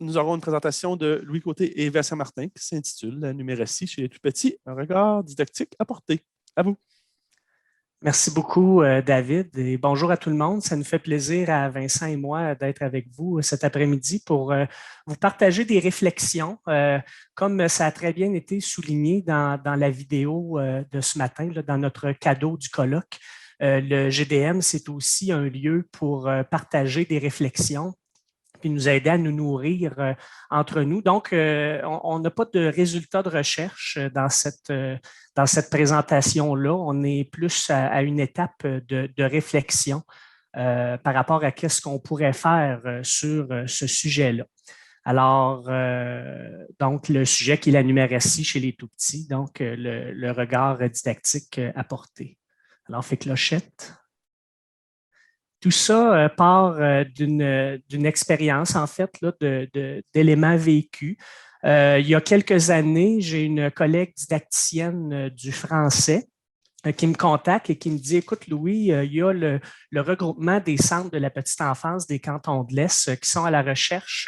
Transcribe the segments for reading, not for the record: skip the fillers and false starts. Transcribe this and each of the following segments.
nous aurons une présentation de Louis Côté et Vincent Martin qui s'intitule La numératie chez les tout-petits, un regard didactique apporté. À vous. Merci beaucoup, David, et bonjour à tout le monde. Ça nous fait plaisir à Vincent et moi d'être avec vous cet après-midi pour vous partager des réflexions. Comme ça a très bien été souligné dans la vidéo de ce matin, là, dans notre cadeau du colloque, le GDM, c'est aussi un lieu pour partager des réflexions puis nous aider à nous nourrir entre nous. Donc, on n'a pas de résultats de recherche dans cette présentation-là. On est plus à une étape de réflexion par rapport à ce qu'on pourrait faire sur ce sujet-là. Alors, donc, le sujet qui est la numératie chez les tout-petits, donc le regard didactique apporté. Alors, fait clochette. Tout ça part d'une expérience, en fait, là, d'éléments vécus. Il y a quelques années, j'ai une collègue didacticienne du français qui me contacte et qui me dit, écoute Louis, il y a le regroupement des centres de la petite enfance des cantons de l'Est qui sont à la recherche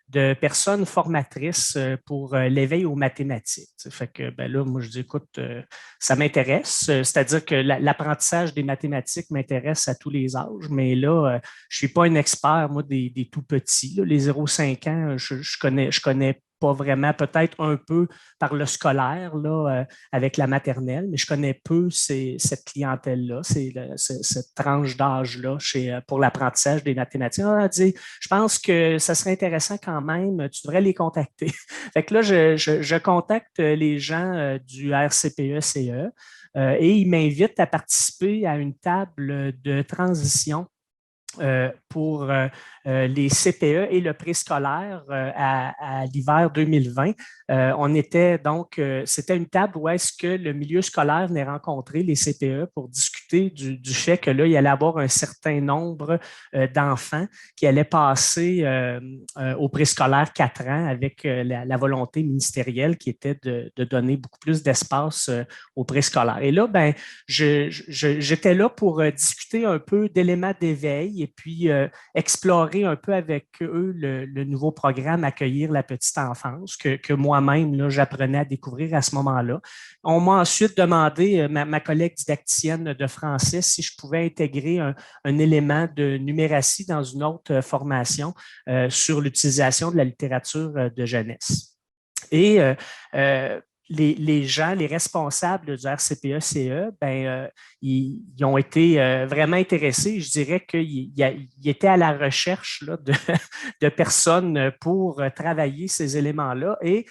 de personnes formatrices pour l'éveil aux mathématiques. Fait que ben là, moi je dis, écoute, ça m'intéresse, c'est-à-dire que l'apprentissage des mathématiques m'intéresse à tous les âges, mais là, je suis pas un expert, moi, des tout petits. Là, les 0-5 ans, je connais pas vraiment, peut-être un peu par le scolaire, là, avec la maternelle, mais je connais peu cette clientèle-là, cette tranche d'âge-là pour l'apprentissage des mathématiques. On a dit, je pense que ça serait intéressant quand même, tu devrais les contacter. Fait que là, je contacte les gens du RCPE-CE et ils m'invitent à participer à une table de transition pour les CPE et le préscolaire à l'hiver 2020. On était donc, c'était une table où est-ce que le milieu scolaire venait rencontrer les CPE pour discuter du fait que là, il allait avoir un certain nombre d'enfants qui allaient passer au préscolaire 4 ans avec la volonté ministérielle qui était de donner beaucoup plus d'espace au préscolaire. Et là, ben, j'étais là pour discuter un peu d'éléments d'éveil et puis explorer un peu avec eux le nouveau programme Accueillir la petite enfance que moi-même, j'apprenais à découvrir à ce moment-là. On m'a ensuite demandé, ma collègue didacticienne de français, si je pouvais intégrer un élément de numératie dans une autre formation sur l'utilisation de la littérature de jeunesse. Et les gens, les responsables du RCPE-CE, ils ont été vraiment intéressés. Je dirais qu'ils étaient à la recherche là, de personnes pour travailler ces éléments-là et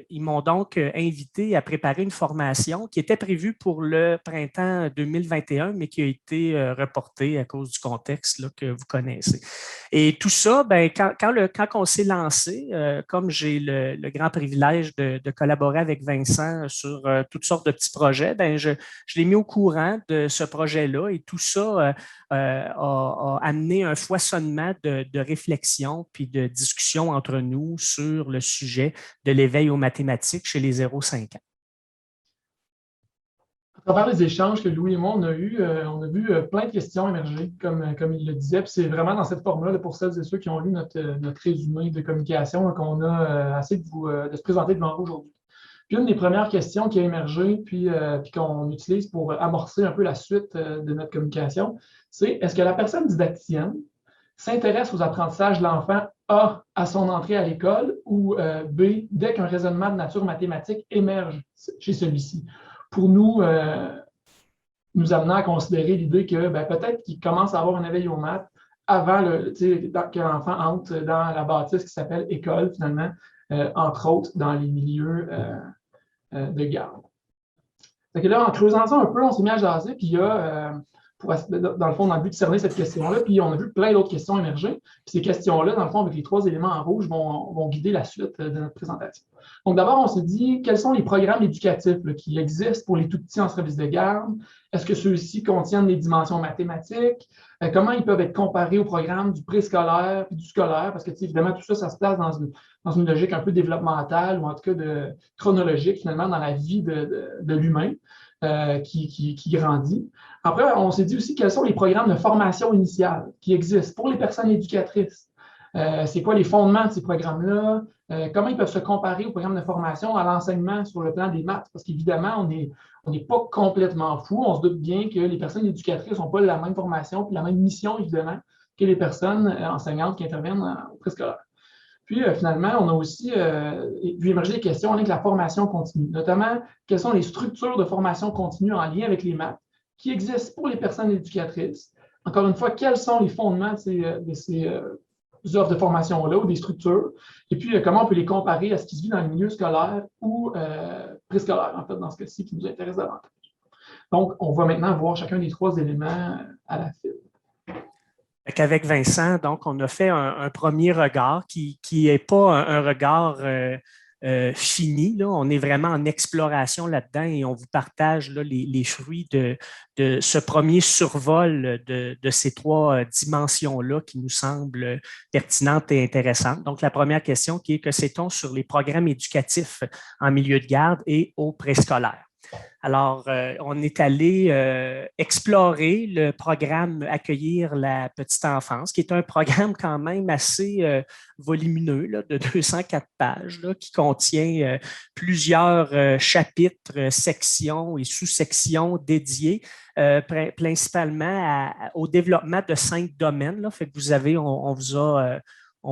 ils m'ont donc invité à préparer une formation qui était prévue pour le printemps 2021, mais qui a été reportée à cause du contexte là, que vous connaissez. Et tout ça, quand on s'est lancé, comme j'ai le grand privilège de collaborer avec Vincent sur toutes sortes de petits projets, je l'ai mis au courant de ce projet-là et tout ça a amené un foisonnement de réflexion puis de discussion entre nous sur le sujet de l'éveil aux mathématiques chez les 0-5 ans. À travers les échanges que Louis et moi, on a vu plein de questions émerger, comme il le disait. Puis c'est vraiment dans cette forme-là, pour celles et ceux qui ont lu notre résumé de communication, qu'on a essayé de se présenter devant vous aujourd'hui. Puis une des premières questions qui a émergé, puis qu'on utilise pour amorcer un peu la suite de notre communication, c'est est-ce que la personne didacticienne s'intéresse aux apprentissages de l'enfant A à son entrée à l'école ou B, dès qu'un raisonnement de nature mathématique émerge chez celui-ci? Pour nous amenant à considérer l'idée que peut-être qu'il commence à avoir un éveil aux maths avant que l'enfant entre dans la bâtisse qui s'appelle école, finalement, entre autres dans les milieux de garde. Fait que là, en creusant ça un peu, on s'est mis à jaser, puis il y a, dans le fond, dans le but de cerner cette question-là, puis on a vu plein d'autres questions émerger. Puis ces questions-là, dans le fond, avec les 3 éléments en rouge, vont guider la suite de notre présentation. Donc d'abord, on s'est dit, quels sont les programmes éducatifs qui existent pour les tout-petits en service de garde? Est-ce que ceux-ci contiennent des dimensions mathématiques? Comment ils peuvent être comparés au programme du préscolaire et du scolaire? Parce que, évidemment, tout ça, ça se place dans une logique un peu développementale ou en tout cas chronologique, finalement, dans la vie de l'humain qui grandit. Après, on s'est dit aussi quels sont les programmes de formation initiale qui existent pour les personnes éducatrices. c'est quoi les fondements de ces programmes-là, comment ils peuvent se comparer aux programmes de formation, à l'enseignement sur le plan des maths, parce qu'évidemment, on n'est pas complètement fou. On se doute bien que les personnes éducatrices n'ont pas la même formation et la même mission, évidemment, que les personnes enseignantes qui interviennent au préscolaire. Puis, finalement, on a aussi vu émerger des questions avec la formation continue, notamment quelles sont les structures de formation continue en lien avec les maths qui existent pour les personnes éducatrices. Encore une fois, quels sont les fondements de ces offres de formation-là ou des structures, et puis comment on peut les comparer à ce qui se vit dans le milieu scolaire ou préscolaire, en fait, dans ce cas-ci, qui nous intéresse davantage. Donc, on va maintenant voir chacun des 3 éléments à la file. Avec Vincent, donc, on a fait un premier regard qui n'est pas un regard fini. Là. On est vraiment en exploration là-dedans et on vous partage là, les fruits de ce premier survol de ces 3 dimensions-là qui nous semblent pertinentes et intéressantes. Donc, la première question qui est que sait-on sur les programmes éducatifs en milieu de garde et au préscolaire? Alors, on est allé explorer le programme Accueillir la petite enfance, qui est un programme quand même assez volumineux, là, de 204 pages, là, qui contient plusieurs chapitres, sections et sous-sections dédiées principalement au développement de 5 domaines. Là. Fait que vous avez, on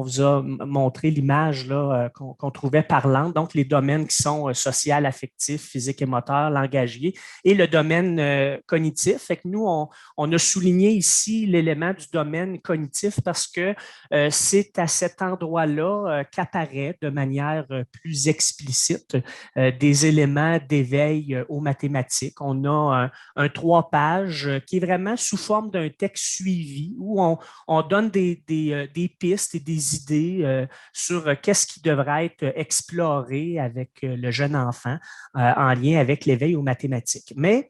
vous a montré l'image qu'on trouvait parlante, donc les domaines qui sont social, affectif, physique et moteur, langagier, et le domaine cognitif. Fait que nous, on a souligné ici l'élément du domaine cognitif parce que c'est à cet endroit-là qu'apparaît de manière plus explicite des éléments d'éveil aux mathématiques. On a un 3 pages qui est vraiment sous forme d'un texte suivi où on donne des pistes et des idées sur qu'est-ce qui devrait être exploré avec le jeune enfant en lien avec l'éveil aux mathématiques. Mais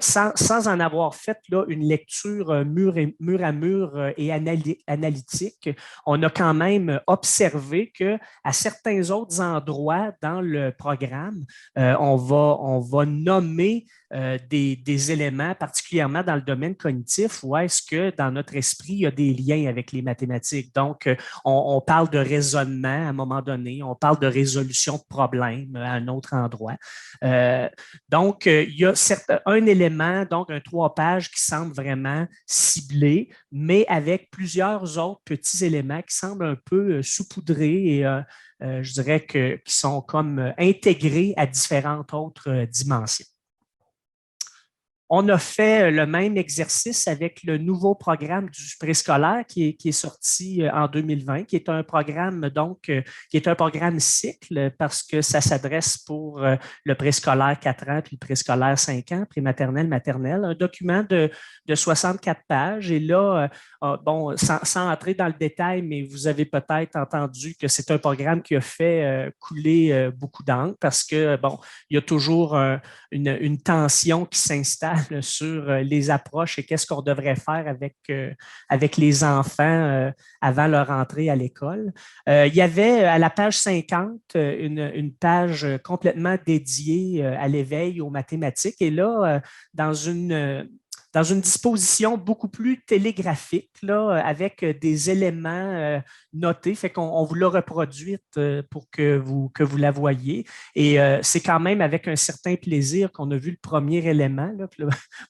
sans en avoir fait là, une lecture mur à mur et analytique, on a quand même observé qu'à certains autres endroits dans le programme, on va nommer des éléments, particulièrement dans le domaine cognitif, où est-ce que dans notre esprit, il y a des liens avec les mathématiques. Donc, on parle de raisonnement à un moment donné, on parle de résolution de problèmes à un autre endroit. Donc, il y a un élément, donc un 3 pages qui semble vraiment ciblé, mais avec plusieurs autres petits éléments qui semblent un peu saupoudrés et je dirais qui sont comme intégrés à différentes autres dimensions. On a fait le même exercice avec le nouveau programme du préscolaire qui est sorti en 2020, qui est un programme donc qui est un programme cycle parce que ça s'adresse pour le préscolaire 4 ans puis le préscolaire 5 ans, prématernelle, maternelle. Un document de 64 pages. Et là, bon, sans entrer dans le détail, mais vous avez peut-être entendu que c'est un programme qui a fait couler beaucoup d'encre parce que, bon, il y a toujours une tension qui s'installe sur les approches et qu'est-ce qu'on devrait faire avec les enfants avant leur entrée à l'école. Il y avait à la page 50 une page complètement dédiée à l'éveil aux mathématiques. Et là, dans une disposition beaucoup plus télégraphique, là, avec des éléments notés. Fait qu'on vous l'a reproduite pour que vous la voyez. Et c'est quand même avec un certain plaisir qu'on a vu le premier élément, là,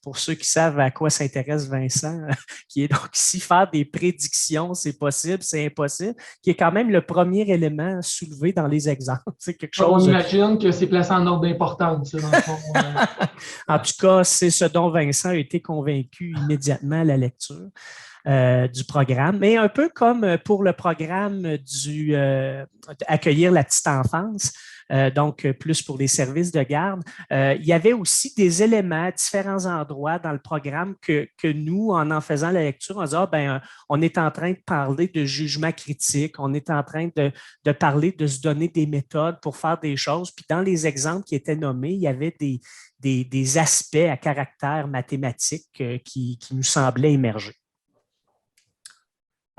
pour ceux qui savent à quoi s'intéresse Vincent, qui est donc ici faire des prédictions, c'est possible, c'est impossible, qui est quand même le premier élément soulevé dans les exemples. C'est quelque chose... On imagine que c'est placé en ordre d'importance. En tout cas, c'est ce dont Vincent a été convaincu immédiatement à la lecture du programme. Mais un peu comme pour le programme Accueillir la petite enfance, donc plus pour les services de garde, il y avait aussi des éléments à différents endroits dans le programme que nous, en faisant la lecture, on disait, on est en train de parler de jugement critique, on est en train de parler de se donner des méthodes pour faire des choses. Puis dans les exemples qui étaient nommés, il y avait des aspects à caractère mathématique qui nous semblaient émerger.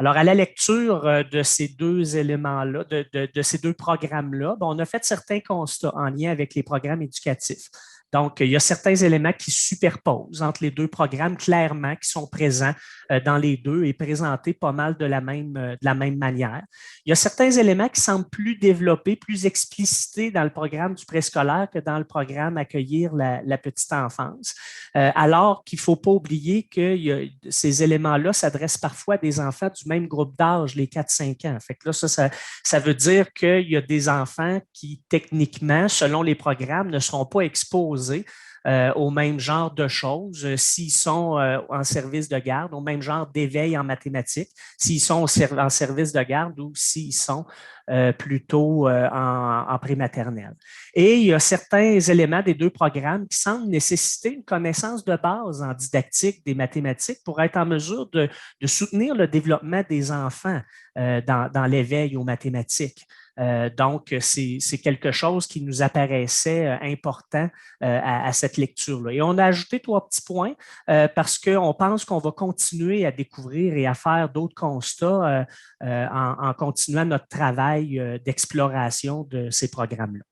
Alors, à la lecture de ces 2 éléments-là, de ces 2 programmes-là, on a fait certains constats en lien avec les programmes éducatifs. Donc, il y a certains éléments qui superposent entre les deux programmes, clairement, qui sont présents dans les deux et présentés pas mal de la même manière. Il y a certains éléments qui semblent plus développés, plus explicités dans le programme du préscolaire que dans le programme Accueillir la petite enfance, alors qu'il ne faut pas oublier que ces éléments-là s'adressent parfois à des enfants du même groupe d'âge, les 4-5 ans. Fait que là, ça veut dire qu'il y a des enfants qui, techniquement, selon les programmes, ne seront pas exposés au même genre de choses s'ils sont en service de garde, au même genre d'éveil en mathématiques, s'ils sont en service de garde ou s'ils sont plutôt en prématernelle. Et il y a certains éléments des deux programmes qui semblent nécessiter une connaissance de base en didactique des mathématiques pour être en mesure de soutenir le développement des enfants dans l'éveil aux mathématiques. Donc, c'est quelque chose qui nous apparaissait important à cette lecture-là. Et on a ajouté 3 petits points parce qu'on pense qu'on va continuer à découvrir et à faire d'autres constats en continuant notre travail d'exploration de ces programmes-là.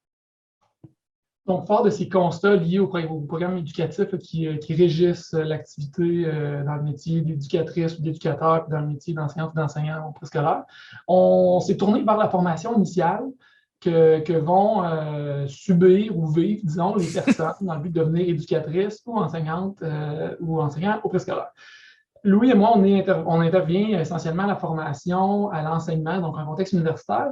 Donc, fort de ces constats liés au programme éducatif qui régissent l'activité dans le métier d'éducatrice ou d'éducateur, puis dans le métier d'enseignante ou d'enseignant au préscolaire, on s'est tourné vers la formation initiale que vont subir ou vivre, disons, les personnes dans le but de devenir éducatrice ou enseignante ou enseignant au préscolaire. Louis et moi, on intervient essentiellement à la formation, à l'enseignement, donc en contexte universitaire.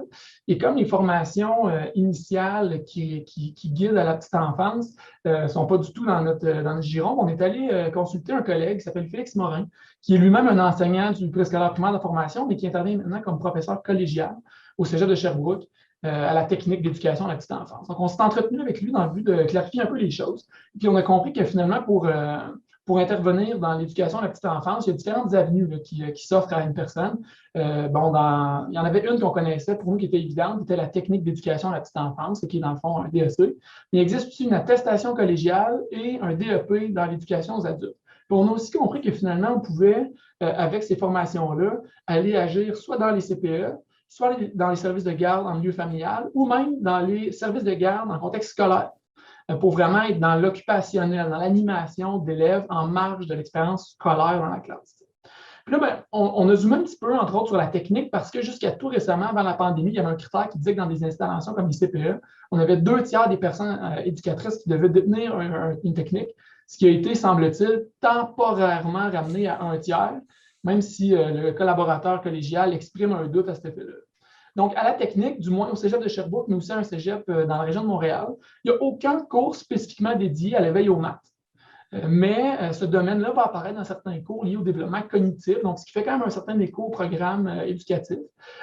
Et comme les formations initiales qui guident à la petite enfance ne sont pas du tout dans notre giron, on est allé consulter un collègue qui s'appelle Félix Morin, qui est lui-même un enseignant du préscolaire primaire de formation, mais qui intervient maintenant comme professeur collégial au Cégep de Sherbrooke à la technique d'éducation à la petite enfance. Donc, on s'est entretenu avec lui dans le but de clarifier un peu les choses. Et puis, on a compris que finalement, pour intervenir dans l'éducation à la petite enfance, il y a différentes avenues là, qui s'offrent à une personne. Il y en avait une qu'on connaissait pour nous qui était évidente, qui était la technique d'éducation à la petite enfance, qui est dans le fond un DEC. Mais il existe aussi une attestation collégiale et un DEP dans l'éducation aux adultes. Puis on a aussi compris que finalement, on pouvait, avec ces formations-là, aller agir soit dans les CPE, soit dans les services de garde en milieu familial, ou même dans les services de garde en contexte scolaire, pour vraiment être dans l'occupationnel, dans l'animation d'élèves en marge de l'expérience scolaire dans la classe. Puis là, on a zoomé un petit peu, entre autres, sur la technique parce que jusqu'à tout récemment, avant la pandémie, il y avait un critère qui disait que dans des installations comme les CPE, on avait 2/3 des personnes éducatrices qui devaient détenir une technique, ce qui a été, semble-t-il, temporairement ramené à 1/3, même si le collaborateur collégial exprime un doute à cet effet-là. Donc, à la technique, du moins au Cégep de Sherbrooke, mais aussi à un Cégep dans la région de Montréal, il n'y a aucun cours spécifiquement dédié à l'éveil aux maths. Mais ce domaine-là va apparaître dans certains cours liés au développement cognitif, donc ce qui fait quand même un certain écho au programme éducatif,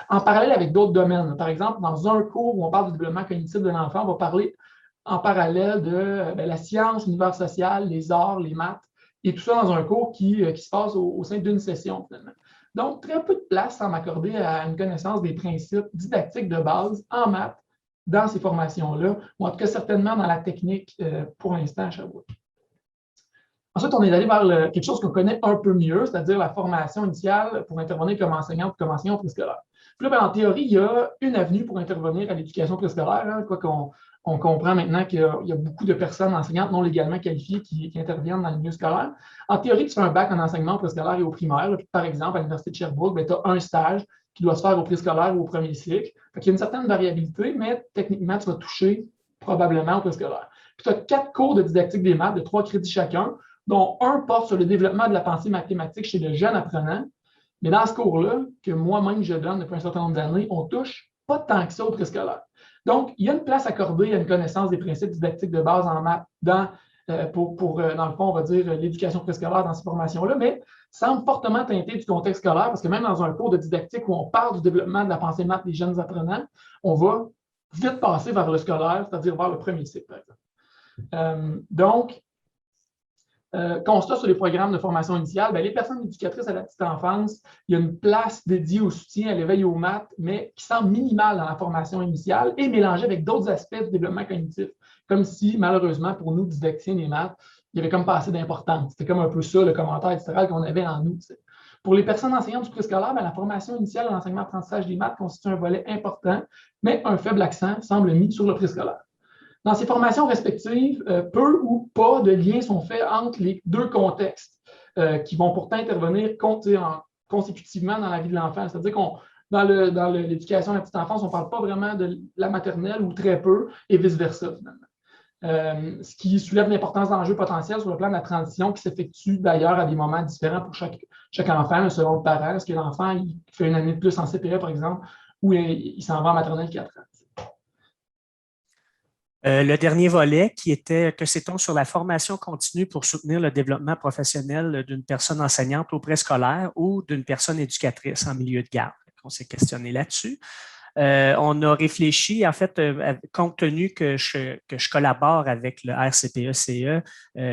en parallèle avec d'autres domaines. Par exemple, dans un cours où on parle du développement cognitif de l'enfant, on va parler en parallèle de la science, l'univers social, les arts, les maths, et tout ça dans un cours qui se passe au sein d'une session, finalement. Donc, très peu de place à m'accorder à une connaissance des principes didactiques de base en maths dans ces formations-là, ou en tout cas certainement dans la technique pour l'instant à Sherbrooke. Ensuite, on est allé vers quelque chose qu'on connaît un peu mieux, c'est-à-dire la formation initiale pour intervenir comme enseignant ou comme enseignant préscolaire. Puis là, en théorie, il y a une avenue pour intervenir à l'éducation préscolaire, quoi qu'on comprend maintenant qu'il y a beaucoup de personnes enseignantes non légalement qualifiées qui interviennent dans le milieu scolaire. En théorie, tu fais un bac en enseignement préscolaire et au primaire. Là, puis, par exemple, à l'Université de Sherbrooke, tu as un stage qui doit se faire au préscolaire ou au premier cycle. Il y a une certaine variabilité, mais techniquement, tu vas toucher probablement au préscolaire. Puis tu as 4 cours de didactique des maths de 3 crédits chacun, dont un porte sur le développement de la pensée mathématique chez le jeune apprenant. Mais dans ce cours-là, que moi-même je donne depuis un certain nombre d'années, on ne touche pas tant que ça au préscolaire. Donc, il y a une place accordée à une connaissance des principes didactiques de base en maths dans le fond, on va dire, l'éducation préscolaire dans ces formations-là, mais semble fortement teinté du contexte scolaire parce que même dans un cours de didactique où on parle du développement de la pensée maths des jeunes apprenants, on va vite passer vers le scolaire, c'est-à-dire vers le premier cycle, par exemple. Constat sur les programmes de formation initiale, les personnes éducatrices à la petite enfance, il y a une place dédiée au soutien à l'éveil aux maths, mais qui semble minimale dans la formation initiale et mélangée avec d'autres aspects du développement cognitif, comme si, malheureusement, pour nous, didacticiens des maths, il n'y avait comme pas assez d'importance. C'était comme un peu ça, le commentaire éditorial qu'on avait en nous. T'sais. Pour les personnes enseignantes du préscolaire, la formation initiale à l'enseignement-apprentissage des maths constitue un volet important, mais un faible accent semble mis sur le préscolaire. Dans ces formations respectives, peu ou pas de liens sont faits entre les deux contextes qui vont pourtant intervenir consécutivement dans la vie de l'enfant. C'est-à-dire qu'on dans l'éducation de la petite enfance, on ne parle pas vraiment de la maternelle ou très peu, et vice-versa, finalement. Ce qui soulève l'importance d'enjeux potentiels sur le plan de la transition qui s'effectue d'ailleurs à des moments différents pour chaque enfant, selon le parent. Est-ce que l'enfant il fait une année de plus en CPE, par exemple, ou il s'en va en maternelle 4 ans? Le dernier volet qui était que sait-on sur la formation continue pour soutenir le développement professionnel d'une personne enseignante au préscolaire ou d'une personne éducatrice en milieu de garde. On s'est questionné là-dessus. On a réfléchi, en fait, compte tenu que je collabore avec le RCPE-CE,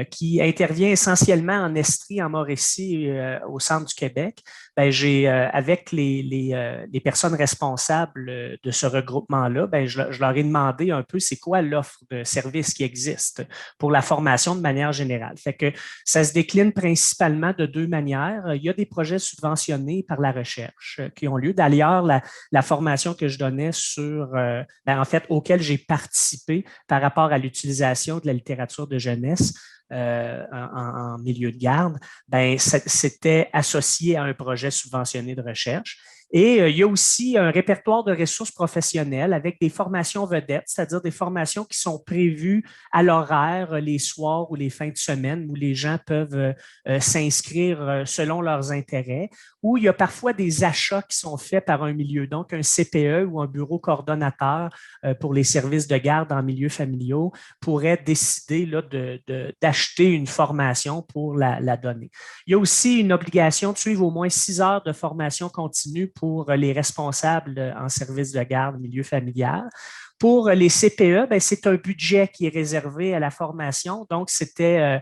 qui intervient essentiellement en Estrie, en Mauricie, au centre du Québec. Ben, avec les personnes responsables de ce regroupement-là, ben, je leur ai demandé un peu c'est quoi l'offre de services qui existe pour la formation de manière générale. Fait que ça se décline principalement de deux manières. Il y a des projets subventionnés par la recherche qui ont lieu. D'ailleurs, la formation que je donnais en fait, auquel j'ai participé par rapport à l'utilisation de la littérature de jeunesse en milieu de garde, ben, c'était associé à un projet subventionné de recherche. Et il y a aussi un répertoire de ressources professionnelles avec des formations vedettes, c'est-à-dire des formations qui sont prévues à l'horaire les soirs ou les fins de semaine où les gens peuvent s'inscrire selon leurs intérêts, où il y a parfois des achats qui sont faits par un milieu, donc un CPE ou un bureau coordonnateur pour les services de garde en milieux familiaux pourrait décider là, d'acheter une formation pour la donner. Il y a aussi une obligation de suivre au moins 6 heures de formation continue pour les responsables en service de garde milieu familial. Pour les CPE, ben, c'est un budget qui est réservé à la formation. Donc, c'était,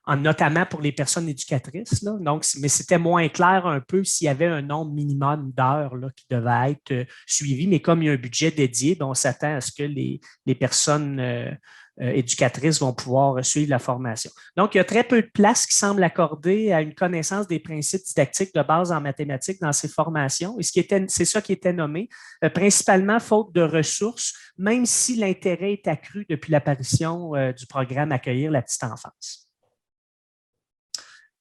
notamment pour les personnes éducatrices. Là. Donc, mais c'était moins clair un peu s'il y avait un nombre minimum d'heures qui devait être suivi. Mais comme il y a un budget dédié, ben, on s'attend à ce que les personnes éducatrices vont pouvoir suivre la formation. Donc, il y a très peu de place qui semble accorder à une connaissance des principes didactiques de base en mathématiques dans ces formations. Et c'est ça qui était nommé, principalement faute de ressources, même si l'intérêt est accru depuis l'apparition du programme Accueillir la petite enfance.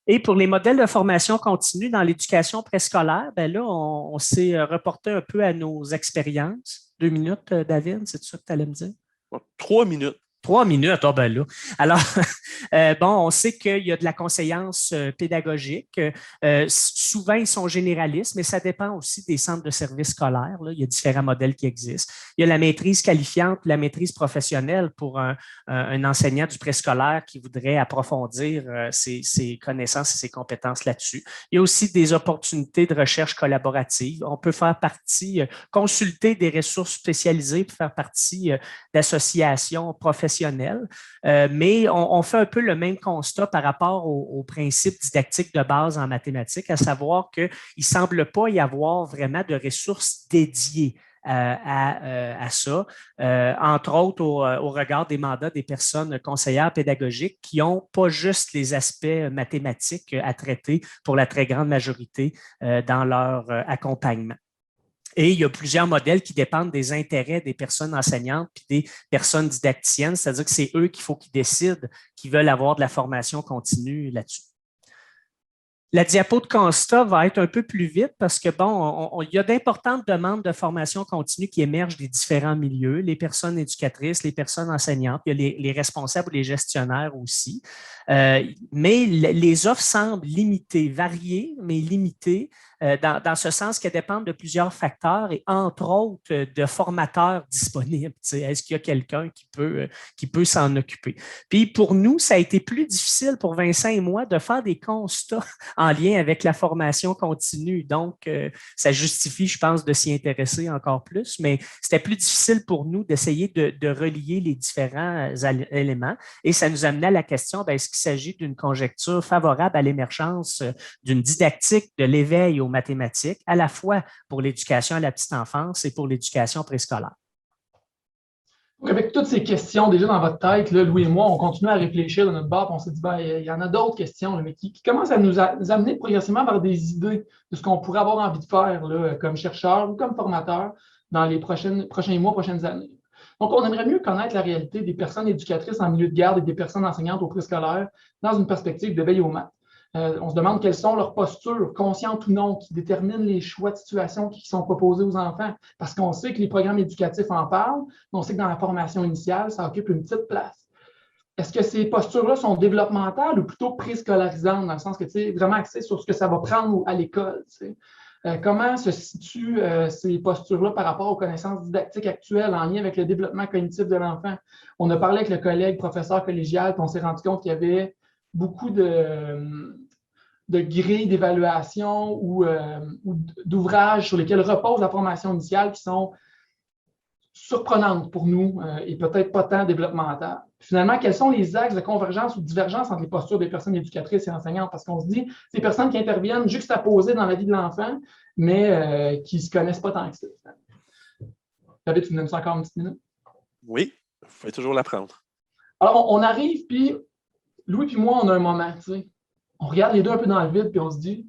Et pour les modèles de formation continue dans l'éducation préscolaire, ben là, on s'est reporté un peu à nos expériences. 2 minutes, David, c'est ça que tu allais me dire? 3 minutes. 3 minutes, oh ben là. Alors, bon, on sait qu'il y a de la conseillance pédagogique. Souvent, ils sont généralistes, mais ça dépend aussi des centres de services scolaires. Là. Il y a différents modèles qui existent. Il y a la maîtrise qualifiante, la maîtrise professionnelle pour un enseignant du préscolaire qui voudrait approfondir ses connaissances et ses compétences là-dessus. Il y a aussi des opportunités de recherche collaborative. On peut faire partie, consulter des ressources spécialisées pour faire partie d'associations professionnelles. Mais on fait un peu le même constat par rapport aux principes didactiques de base en mathématiques, à savoir qu'il ne semble pas y avoir vraiment de ressources dédiées à ça, entre autres au regard des mandats des personnes conseillères pédagogiques qui n'ont pas juste les aspects mathématiques à traiter pour la très grande majorité dans leur accompagnement. Et il y a plusieurs modèles qui dépendent des intérêts des personnes enseignantes et des personnes didacticiennes, c'est-à-dire que c'est eux qu'il faut qu'ils décident qu'ils veulent avoir de la formation continue là-dessus. La diapo de constat va être un peu plus vite parce que, bon, il y a d'importantes demandes de formation continue qui émergent des différents milieux, les personnes éducatrices, les personnes enseignantes, il y a les responsables ou les gestionnaires aussi. Mais les offres semblent limitées, variées, mais limitées, dans ce sens qu'elles dépendent de plusieurs facteurs et entre autres de formateurs disponibles. Est-ce qu'il y a quelqu'un qui peut s'en occuper? Puis pour nous, ça a été plus difficile pour Vincent et moi de faire des constats en lien avec la formation continue. Donc, ça justifie, je pense, de s'y intéresser encore plus, mais c'était plus difficile pour nous d'essayer de relier les différents éléments et ça nous amenait à la question, est-ce qu'il s'agit d'une conjecture favorable à l'émergence d'une didactique de l'éveil aux mathématiques, à la fois pour l'éducation à la petite enfance et pour l'éducation préscolaire? Avec toutes ces questions déjà dans votre tête, là, Louis et moi, on continue à réfléchir de notre bord, on s'est dit, il y en a d'autres questions, mais qui commencent à nous amener progressivement vers des idées de ce qu'on pourrait avoir envie de faire là, comme chercheur ou comme formateur dans les prochains mois, prochaines années. Donc, on aimerait mieux connaître la réalité des personnes éducatrices en milieu de garde et des personnes enseignantes au préscolaire dans une perspective de veille aux maths. On se demande quelles sont leurs postures, conscientes ou non, qui déterminent les choix de situation qui sont proposés aux enfants. Parce qu'on sait que les programmes éducatifs en parlent, mais on sait que dans la formation initiale, ça occupe une petite place. Est-ce que ces postures-là sont développementales ou plutôt préscolarisantes, dans le sens que, tu sais, vraiment axées sur ce que ça va prendre à l'école, tu sais? Comment se situent ces postures-là par rapport aux connaissances didactiques actuelles en lien avec le développement cognitif de l'enfant? On a parlé avec le collègue professeur collégial, puis on s'est rendu compte qu'il y avait beaucoup de grilles d'évaluation ou d'ouvrages sur lesquels repose la formation initiale qui sont surprenantes pour nous et peut-être pas tant développementales. Finalement, quels sont les axes de convergence ou de divergence entre les postures des personnes éducatrices et enseignantes? Parce qu'on se dit, c'est des personnes qui interviennent juxtaposées dans la vie de l'enfant, mais qui ne se connaissent pas tant que ça. David, tu me donnes ça encore une petite minute? Oui, il faut toujours l'apprendre. Alors, on arrive, puis Louis et moi, on a un moment, tu sais. On regarde les deux un peu dans le vide, puis on se dit,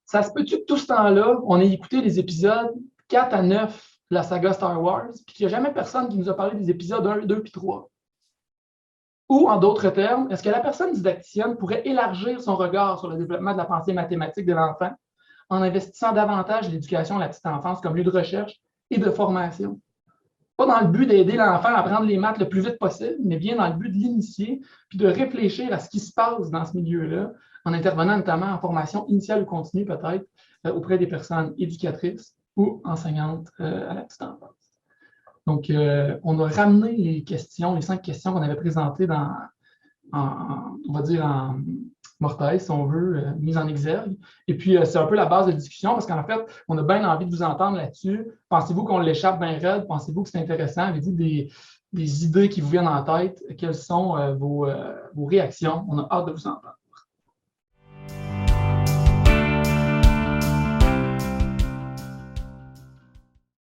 ça se peut-tu que tout ce temps-là, on ait écouté les épisodes 4 à 9 de la saga Star Wars, puis qu'il n'y a jamais personne qui nous a parlé des épisodes 1, 2 puis 3? Ou, en d'autres termes, est-ce que la personne didacticienne pourrait élargir son regard sur le développement de la pensée mathématique de l'enfant en investissant davantage l'éducation à la petite enfance comme lieu de recherche et de formation? Pas dans le but d'aider l'enfant à apprendre les maths le plus vite possible, mais bien dans le but de l'initier puis de réfléchir à ce qui se passe dans ce milieu-là, en intervenant notamment en formation initiale ou continue peut-être auprès des personnes éducatrices ou enseignantes à la petite enfance. Donc, on a ramené les questions, les 5 questions qu'on avait présentées on va dire en mortail, si on veut, mise en exergue. Et puis, c'est un peu la base de discussion parce qu'en fait, on a bien envie de vous entendre là-dessus. Pensez-vous qu'on l'échappe bien raide? Pensez-vous que c'est intéressant? Avez-vous des idées qui vous viennent en tête? Quelles sont vos réactions? On a hâte de vous entendre.